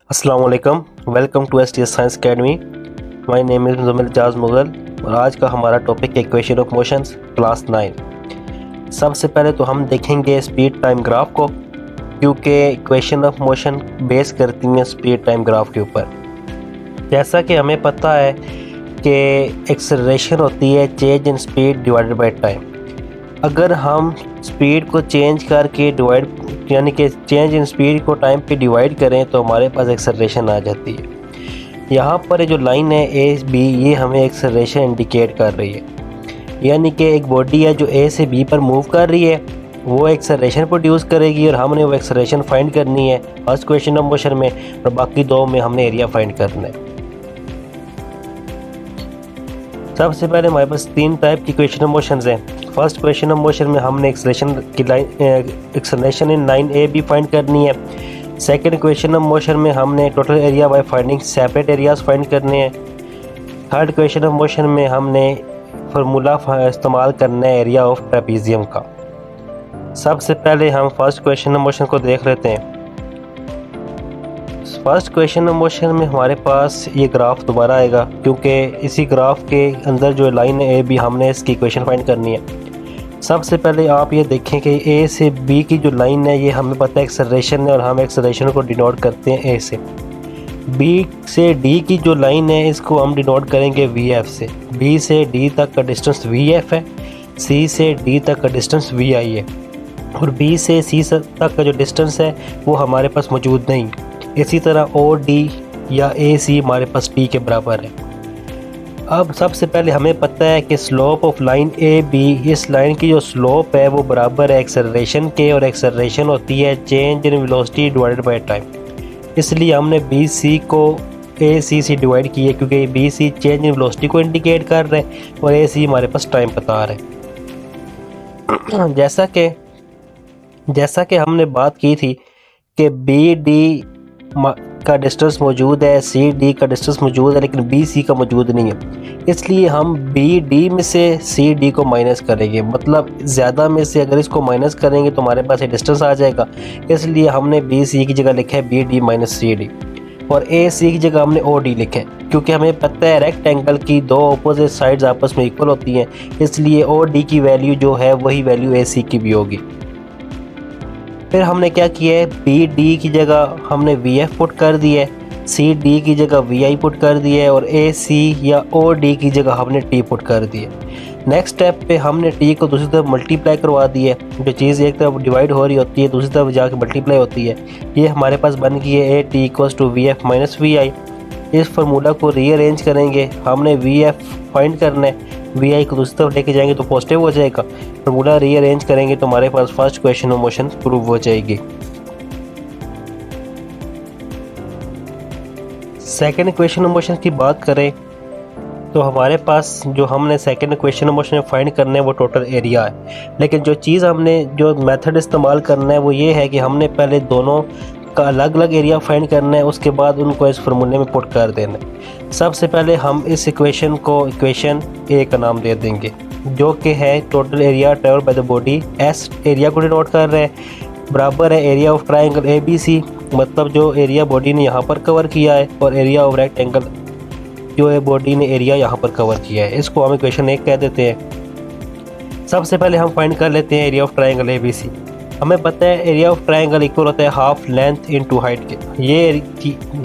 अस्सलाम वालेकुम, welcome to STS science academy. My name is Muzammil Ejaz Mughal और आज का हमारा टॉपिक है इक्वेशन ऑफ मोशंस क्लास 9। सबसे पहले तो हम देखेंगे स्पीड टाइम ग्राफ को, क्योंकि इक्वेशन ऑफ मोशन बेस करती हैं स्पीड टाइम ग्राफ के ऊपर। जैसा कि हमें पता है कि एक्सेलरेशन होती है change in speed divided by time. अगर हम स्पीड को चेंज करके डिवाइड यानी कि चेंज इन स्पीड को टाइम पे डिवाइड करें तो हमारे पास एक्सेलरेशन आ जाती है। यहाँ पर जो लाइन है ए बी, ये हमें एक्सेलरेशन इंडिकेट कर रही है। यानी कि एक बॉडी है जो ए से बी पर मूव कर रही है, वो एक्सेलरेशन प्रोड्यूस करेगी और हमने वो एक्सेलरेशन फाइंड करनी है फर्स्ट क्वेश्चन ऑफ मोशन में, और बाकी दो में हमने एरिया फाइंड करना है। सबसे पहले हमारे पास तीन टाइप की इक्वेशन ऑफ मोशंस हैं। फर्स्ट क्वेश्चन ऑफ मोशन में हमने acceleration in line A B find करनी है। सेकंड क्वेश्चन ऑफ मोशन में हमने total area by finding separate areas find करने हैं। थर्ड क्वेश्चन ऑफ मोशन में हमने फार्मूला इस्तेमाल करना है एरिया ऑफ ट्रेपीजियम का। सबसे पहले हम फर्स्ट क्वेश्चन ऑफ मोशन को देख लेते हैं। फर्स्ट क्वेश्चन ऑफ मोशन में हमारे पास ये ग्राफ दोबारा आएगा, क्योंकि इसी ग्राफ के अंदर जो लाइन है ए बी, हमने इसकी इक्वेशन फाइंड करनी है। सबसे पहले आप ये देखें कि ए से बी की जो लाइन है ये हमें पता है एक्सेलरेशन है, और हम एक्सेलरेशन को डिनोट करते हैं ए से। बी से डी की जो लाइन है इसको हम डिनोट करेंगे वी एफ से। बी से डी तक का डिस्टेंस वी एफ है, सी से डी तक का डिस्टेंस वी आई है, और बी से सी तक का जो डिस्टेंस है वो हमारे पास मौजूद नहीं। इसी तरह ओ डी या ए सी हमारे पास पी के बराबर है। अब सबसे पहले हमें पता है कि slope of line A B, इस लाइन की जो स्लोप है वो बराबर है एक्सेलरेशन के, और एक्सेलरेशन होती है change in velocity divided by time. इसलिए हमने बी सी को ए सी से डिवाइड किया, क्योंकि B C change in velocity को इंडिकेट कर रहे हैं और ए सी हमारे पास टाइम बता रहे हैं। जैसा कि हमने बात की थी कि बी डी का डिस्टेंस मौजूद है, सी डी का डिस्टेंस मौजूद है, लेकिन बी सी का मौजूद नहीं है। इसलिए हम बी डी में से सी डी को माइनस करेंगे, मतलब ज़्यादा में से अगर इसको माइनस करेंगे तो हमारे पास ये डिस्टेंस आ जाएगा। इसलिए हमने बी सी की जगह लिखा है B D minus C D, और ए सी की जगह हमने ओ डी लिखा है, क्योंकि हमें पता है रेक्टेंगल की दो अपोजिट साइड्स आपस में इक्वल होती हैं। इसलिए ओ डी की वैल्यू जो है वही वैल्यू ए सी की भी होगी। फिर हमने क्या किया है, बी डी की जगह हमने वी एफ पुट कर दिया है, सी डी की जगह वी आई पुट कर दिया है, और ए सी या ओ डी की जगह हमने टी पुट कर दिया। नेक्स्ट स्टेप पे हमने टी को दूसरी तरफ मल्टीप्लाई करवा दिया है। जो चीज़ एक तरफ डिवाइड हो रही होती है दूसरी तरफ जाके मल्टीप्लाई होती है। ये हमारे पास बन गई है A T equals to V F minus V I. इस फार्मूला को रीअरेंज करेंगे, हमने वी एफ फाइंड करना है, वी आई को दूसरी तरफ लेके जाएंगे तो पॉजिटिव हो जाएगा। फार्मूला रीअरेंज करेंगे तो हमारे पास first question of motion prove हो जाएगी। सेकंड क्वेश्चन ऑफ मोशन की बात करें तो हमारे पास जो हमने सेकंड क्वेश्चन ऑफ मोशन में फाइंड करना है वो टोटल एरिया है, लेकिन जो चीज़ हमने जो मेथड इस्तेमाल करना है वो ये है कि हमने पहले दोनों का अलग अलग एरिया फाइंड करना है, उसके बाद उनको इस फार्मूले में पुट कर देना है। सबसे पहले हम इस इक्वेशन को इक्वेशन ए का नाम दे देंगे, जो कि है total area travel by the body. S area को डिनोट कर रहे हैं, बराबर है area of triangle A B C, मतलब जो एरिया बॉडी ने यहाँ पर कवर किया है, और एरिया ऑफ रेक्टेंगल जो है बॉडी ने एरिया यहाँ पर कवर किया है। इसको हम इक्वेशन एक कह देते हैं। सबसे पहले हम फाइंड कर लेते हैं area of triangle A B C. हमें पता है एरिया ऑफ ट्राइंगल इक्वल होता है हाफ लेंथ इनटू हाइट के। ये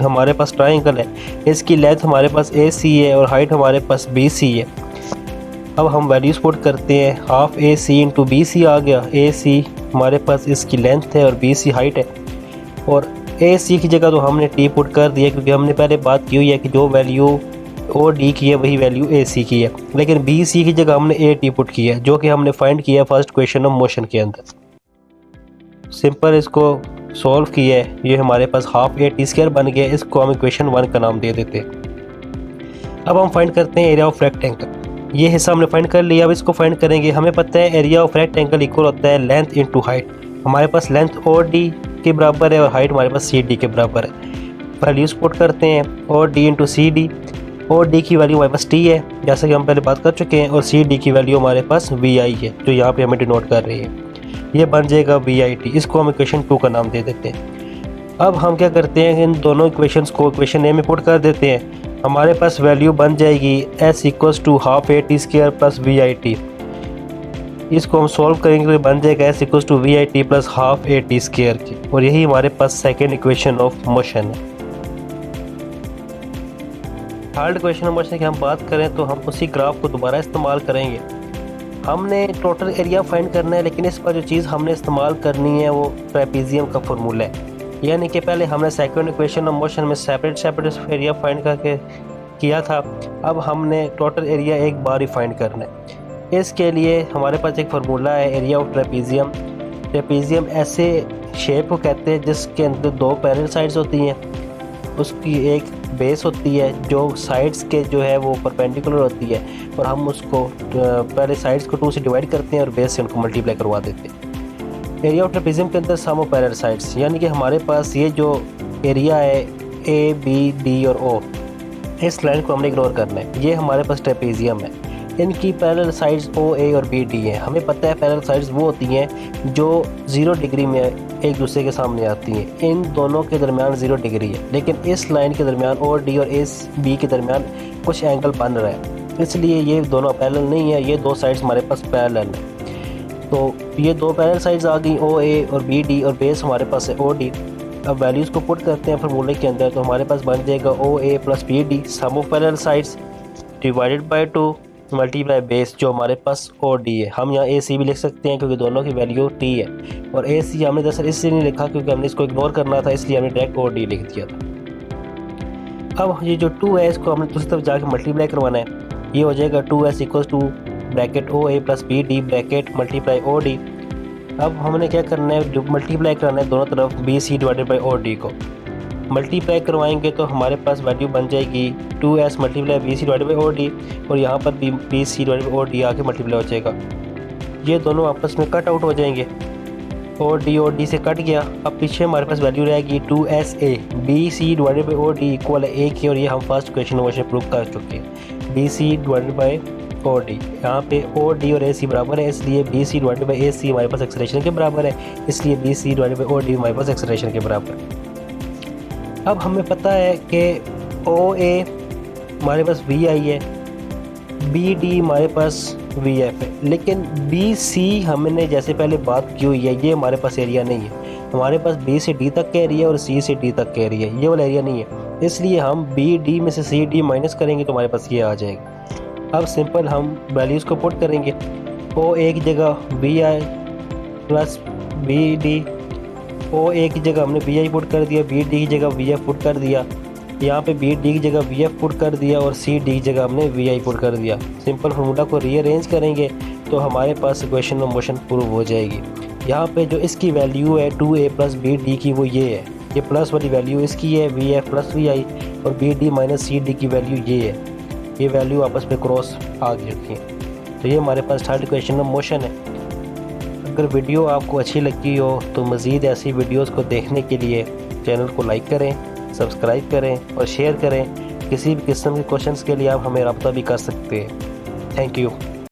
हमारे पास ट्राइंगल है, इसकी लेंथ हमारे पास ए सी है और हाइट हमारे पास बी सी है। अब हम वैल्यूज पुट करते हैं, हाफ ए सी इंटू बी सी आ गया। ए सी हमारे पास इसकी लेंथ है और बी सी हाइट है, और ए सी की जगह तो हमने टी पुट कर दिया, क्योंकि हमने पहले बात की हुई है कि जो वैल्यू ओ डी की है वही वैल्यू ए सी की है। लेकिन बी सी की जगह हमने ए टी पुट किया है, जो कि हमने फाइंड किया है फर्स्ट क्वेश्चन ऑफ मोशन के अंदर। सिंपल इसको सॉल्व किया है, ये हमारे पास हाफ ए टी स्क्वायर बन गया। इसको हम इक्वेशन 1 का नाम दे देते हैं। अब हम फाइंड करते हैं एरिया ऑफ रेक्टेंगल। ये हिस्सा हमने फाइंड कर लिया, अब इसको फाइंड करेंगे। हमें पता है एरिया ऑफ रेक्टेंगल इक्वल होता है लेंथ इनटू हाइट। हमारे पास लेंथ ओ डी के बराबर है और हाइट हमारे पास सी डी के बराबर है। वैल्यूज पुट करते हैं, O D into C D. O D की वैल्यू हमारे पास टी है, जैसा कि हम पहले बात कर चुके हैं, और सी डी की वैल्यू हमारे पास वी आई है, जो यहाँ पे हमें डिनोट कर रही है। ये बन जाएगा वी आई टी। इसको हम इक्वेशन 2 का नाम दे देते हैं। अब हम क्या करते हैं, इन दोनों इक्वेशंस को इक्वेशन ए में पुट कर देते हैं। हमारे पास वैल्यू बन जाएगी s equals to half a t square plus v i t. इसको हम सॉल्व करेंगे तो बन जाएगा s equals to v i t plus half a t square की, और यही हमारे पास सेकेंड इक्वेशन ऑफ मोशन है। थर्ड इक्वेशन ऑफ मोशन की हम बात करें तो हम उसी ग्राफ को दोबारा इस्तेमाल करेंगे। हमने टोटल एरिया फाइंड करना है, लेकिन इस पर जो चीज़ हमने इस्तेमाल करनी है वो ट्रेपीजियम का फार्मूला है। यानी कि पहले हमने सेकंड इक्वेशन ऑफ मोशन में सेपरेट एरिया फाइंड करके किया था, अब हमने टोटल एरिया एक बार ही फाइंड करना है। इसके लिए हमारे पास एक फार्मूला है एरिया ऑफ ट्रेपीजियम। ट्रेपीजियम ऐसे शेप को कहते हैं जिसके अंदर दो पैरेलल साइड्स होती हैं, उसकी एक बेस होती है जो साइड्स के जो है वो परपेंडिकुलर होती है, और हम उसको पहले साइड्स को 2 से डिवाइड करते हैं और बेस से उनको मल्टीप्लाई करवा देते हैं। एरिया ऑफ ट्रेपीजियम के अंदर सम ऑफ पैरेलल साइड्स, यानी कि हमारे पास ये जो एरिया है ए बी डी और ओ, इस लाइन को हमने इग्नोर करना है। ये हमारे पास ट्रेपीजियम है, इनकी पैरेलल साइड्स ओ ए और बी डी हैं। हमें पता है पैरेलल साइड्स वो होती हैं जो 0 डिग्री में एक दूसरे के सामने आती हैं। इन दोनों के दरमियान 0 डिग्री है, लेकिन इस लाइन के दरमियान ओ डी और एस बी के दरमियान कुछ एंगल बन रहा है, इसलिए ये दोनों पैरेलल नहीं है। ये दो साइड्स हमारे पास पैरेलल है, तो ये दो पैरेलल साइड्स आ गई ओ ए और बी डी, और बेस हमारे पास है ओ डी। अब वैल्यूज़ को पुट करते हैं फार्मूले के अंदर, तो हमारे पास बन जाएगा O A plus B D sum of parallel sides divided by 2 multiply base जो हमारे पास ओ डी है। हम यहाँ ए सी भी लिख सकते हैं क्योंकि दोनों की वैल्यू टी है, और ए सी हमने दरअसल इसलिए नहीं लिखा क्योंकि हमने इसको इग्नोर करना था, इसलिए हमने डायरेक्ट ओ डी लिख दिया था। अब ये जो 2 है इसको हमने दूसरी तरफ जाके मल्टीप्लाई करवाना है। ये हो जाएगा 2s equals to bracket O A plus B D bracket multiply O D. अब हमने क्या करना है, मल्टीप्लाई करना है दोनों तरफ B C divided by O D को। मल्टीप्लाई करवाएंगे तो हमारे पास वैल्यू बन जाएगी 2s multiply B C divided by O D, और यहाँ पर B C divided by O D आके मल्टीप्लाई हो जाएगा। ये दोनों आपस में कट आउट हो जाएंगे, ओ डी से कट गया। अब पीछे हमारे पास वैल्यू रहेगी 2s A B C divided by O D equal है ए की, और ये हम फर्स्ट क्वेश्चन में प्रूव कर चुके हैं। B C divided by O D, यहाँ पे ओ डी और ए सी बराबर है, इसलिए B C divided by A C हमारे पास एक्सेलरेशन के बराबर है, इसलिए B C divided by O D हमारे पास एक्सेलरेशन के बराबर है। अब हमें पता है कि ओ ए हमारे पास वी आई है, बी डी हमारे पास वी एफ है, लेकिन बी सी हमने जैसे पहले बात की हुई है ये हमारे पास एरिया नहीं है। हमारे पास बी से डी तक का एरिया और सी से डी तक का एरिया, ये वाला एरिया नहीं है, इसलिए हम बी डी में से सी डी माइनस करेंगे तो हमारे पास ये आ जाएगा। अब सिंपल हम वैल्यूज़ को पुट करेंगे, ओ ए की जगह V I plus B D, O A की जगह हमने वी आई पुट कर दिया, बी डी की जगह वी एफ पुट कर दिया, यहाँ पे बी डी की जगह वी एफ पुट कर दिया, और सी डी की जगह हमने वी आई पुट कर दिया। सिंपल फार्मूला को रीअरेंज करेंगे तो हमारे पास इक्वेशन ऑफ मोशन प्रूव हो जाएगी। यहाँ पे जो इसकी वैल्यू है 2a प्लस बी डी की वो ये है, ये प्लस वाली वैल्यू इसकी है v f plus v i, और B D minus C D की वैल्यू ये है, ये वैल्यू आपस में क्रॉस आ गई है। तो ये हमारे पास थर्ड इक्वेशन ऑफ मोशन है। अगर वीडियो आपको अच्छी लगी हो तो मज़ीद ऐसी वीडियोस को देखने के लिए चैनल को लाइक करें, सब्सक्राइब करें और शेयर करें। किसी भी किस्म के क्वेश्चंस के लिए आप हमें रब्ता भी कर सकते हैं। Thank you.